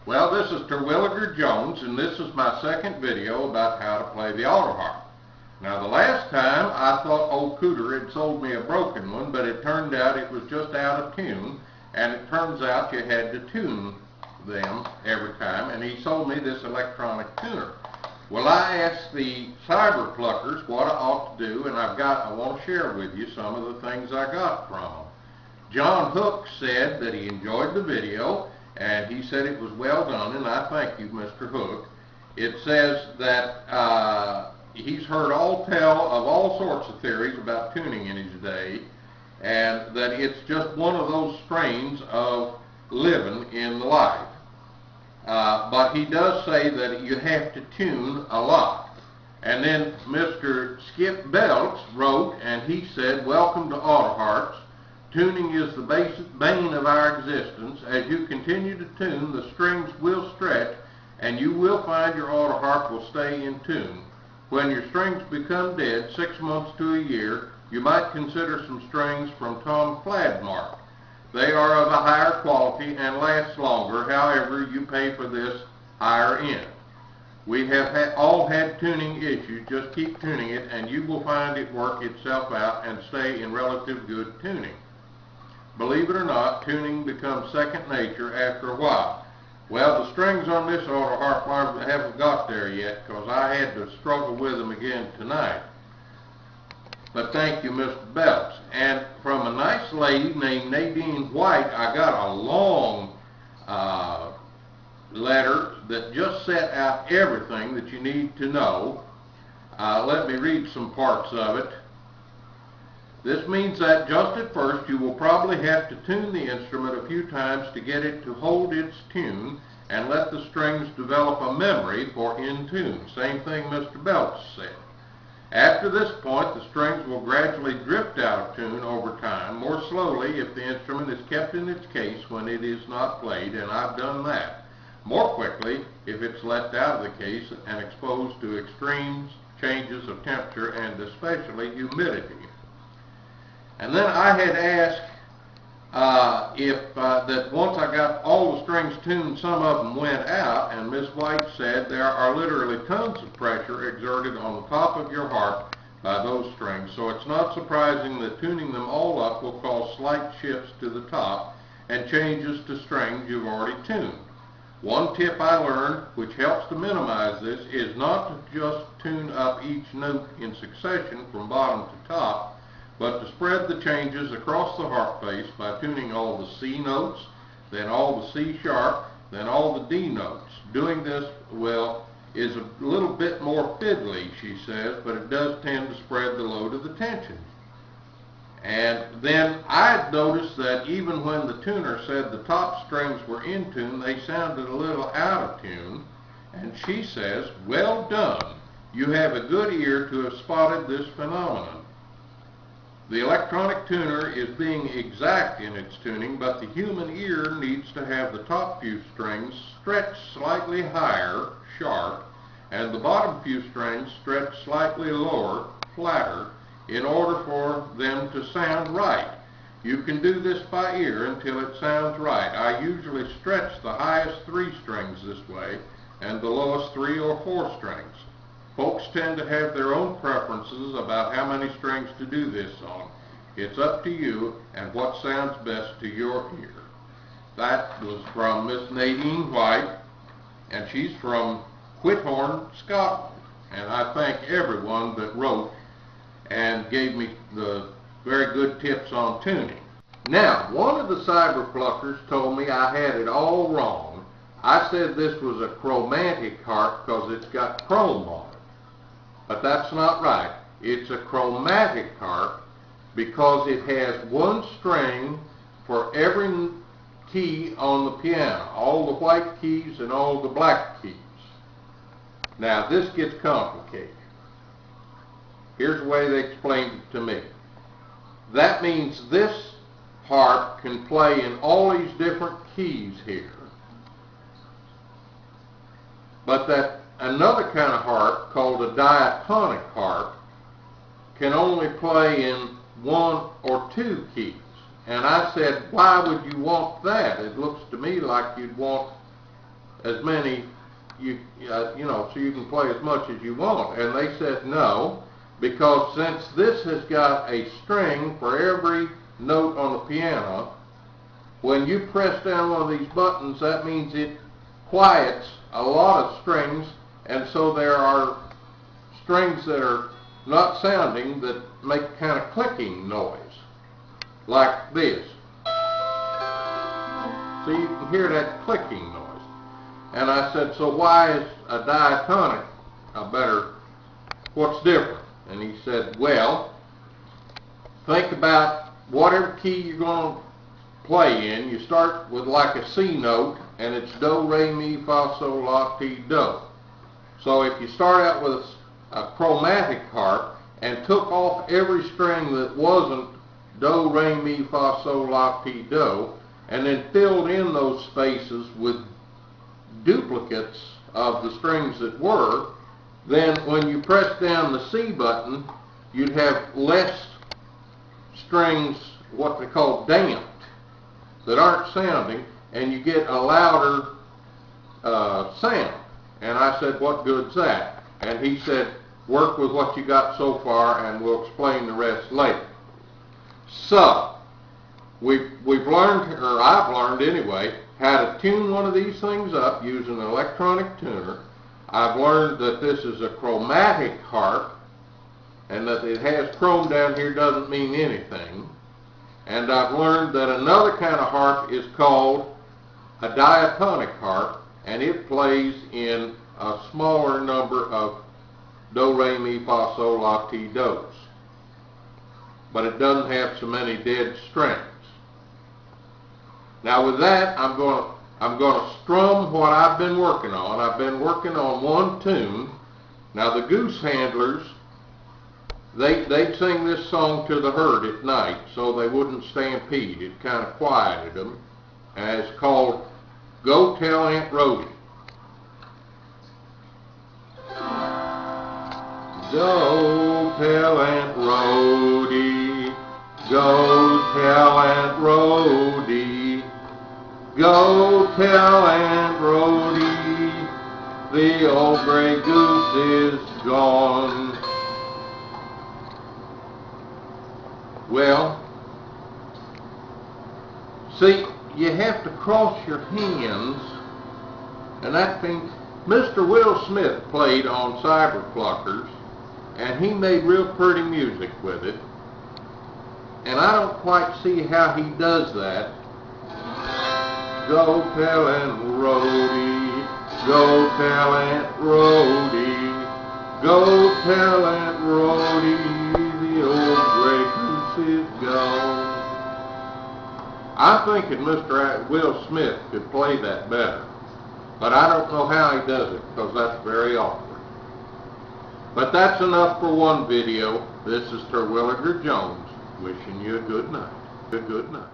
Well, this is Terwilliger Jones, and this is my second video about how to play the autoharp. Now, the last time I thought old Cooter had sold me a broken one, but it turned out it was just out of tune, and it turns out you had to tune them every time, and he sold me this electronic tuner. Well, I asked the Cyberpluckers what I ought to do, and I want to share with you some of the things I got from them. John Hook said that he enjoyed the video, and he said it was well done, and I thank you, Mr. Hook. It says that he's heard tell of all sorts of theories about tuning in his day, and that it's just one of those strains of living in life. But he does say that you have to tune a lot. And then Mr. Skip Belts wrote, and he said, "Welcome to autoharps. Tuning is the bane of our existence. As you continue to tune, the strings will stretch, and you will find your autoharp will stay in tune. When your strings become dead, 6 months to a year, you might consider some strings from Tom Fladmark. They are of a higher quality and last longer. However, you pay for this higher end. We have all had tuning issues. Just keep tuning it, and you will find it work itself out and stay in relative good tuning. Believe it or not, tuning becomes second nature after a while." Well, the strings on this autoharp haven't got there yet, because I had to struggle with them again tonight. But thank you, Mr. Belts. And from a nice lady named Nadine White, I got a long letter that just set out everything that you need to know. Let me read some parts of it. "This means that just at first you will probably have to tune the instrument a few times to get it to hold its tune and let the strings develop a memory for in tune." Same thing Mr. Belts said. "After this point, the strings will gradually drift out of tune over time, more slowly if the instrument is kept in its case when it is not played, and I've done that. More quickly if it's let out of the case and exposed to extreme changes of temperature and especially humidity." And then I had asked that once I got all the strings tuned, some of them went out, and Miss White said there are literally tons of pressure exerted on the top of your harp by those strings, so it's not surprising that tuning them all up will cause slight shifts to the top and changes to strings you've already tuned. One tip I learned, which helps to minimize this, is not to just tune up each note in succession from bottom to top, but to spread the changes across the harp face by tuning all the C notes, then all the C sharp, then all the D notes. Doing this is a little bit more fiddly, she says, but it does tend to spread the load of the tension. And then I noticed that even when the tuner said the top strings were in tune, they sounded a little out of tune. And she says, "Well done. You have a good ear to have spotted this phenomenon. The electronic tuner is being exact in its tuning, but the human ear needs to have the top few strings stretched slightly higher, sharp, and the bottom few strings stretched slightly lower, flatter, in order for them to sound right. You can do this by ear until it sounds right. I usually stretch the highest 3 strings this way and the lowest 3 or 4 strings. Folks tend to have their own preferences about how many strings to do this on. It's up to you and what sounds best to your ear." That was from Miss Nadine White, and she's from Whithorn, Scotland. And I thank everyone that wrote and gave me the very good tips on tuning. Now, one of the Cyberpluckers told me I had it all wrong. I said this was a chromatic harp because it's got chrome on it. But that's not right. It's a chromatic harp because it has one string for every key on the piano, all the white keys and all the black keys. Now this gets complicated. Here's the way they explained it to me. That means this harp can play in all these different keys here. But that another kind of harp, called a diatonic harp, can only play in 1 or 2 keys. And I said, why would you want that? It looks to me like you'd want as many, you know, so you can play as much as you want. And they said no, because since this has got a string for every note on the piano, when you press down one of these buttons, that means it quiets a lot of strings, and so there are strings that are not sounding that make kind of clicking noise, like this. So you can hear that clicking noise. And I said, so why is a diatonic a better, what's different? And he said, well, think about whatever key you're going to play in. You start with like a C note, and it's do, re, mi, fa, sol, la, ti, do. So if you start out with a chromatic harp and took off every string that wasn't do, re, mi, fa, sol, la, ti, do, and then filled in those spaces with duplicates of the strings that were, then when you press down the C button, you'd have less strings, what they call damped, that aren't sounding, and you get a louder sound. And I said, what good's that? And he said, work with what you got so far, and we'll explain the rest later. So, we've learned, or I've learned anyway, how to tune one of these things up using an electronic tuner. I've learned that this is a chromatic harp, and that it has chrome down here doesn't mean anything. And I've learned that another kind of harp is called a diatonic harp, and it plays in a smaller number of do, re, mi, fa, sol, la, ti, do's. But it doesn't have so many dead strings. Now with that, I'm going to strum what I've been working on. I've been working on one tune. Now the goose handlers, they'd sing this song to the herd at night so they wouldn't stampede. It kind of quieted them. And it's called Go Tell Aunt Rhody. Go tell Aunt Rhody, go tell Aunt Rhody, go tell Aunt Rhody, the old gray goose is gone. Well, see, you have to cross your hands, and that means Mr. Will Smith played on Cyberpluckers, and he made real pretty music with it. And I don't quite see how he does that. Go tell Aunt Rhody, go tell Aunt Rhody, go tell Aunt Rhody, the old gray goose is gone. I'm thinking Mr. Will Smith could play that better, but I don't know how he does it, because that's very awkward. But that's enough for one video. This is Terwilliger Jones, wishing you a good night. Good night.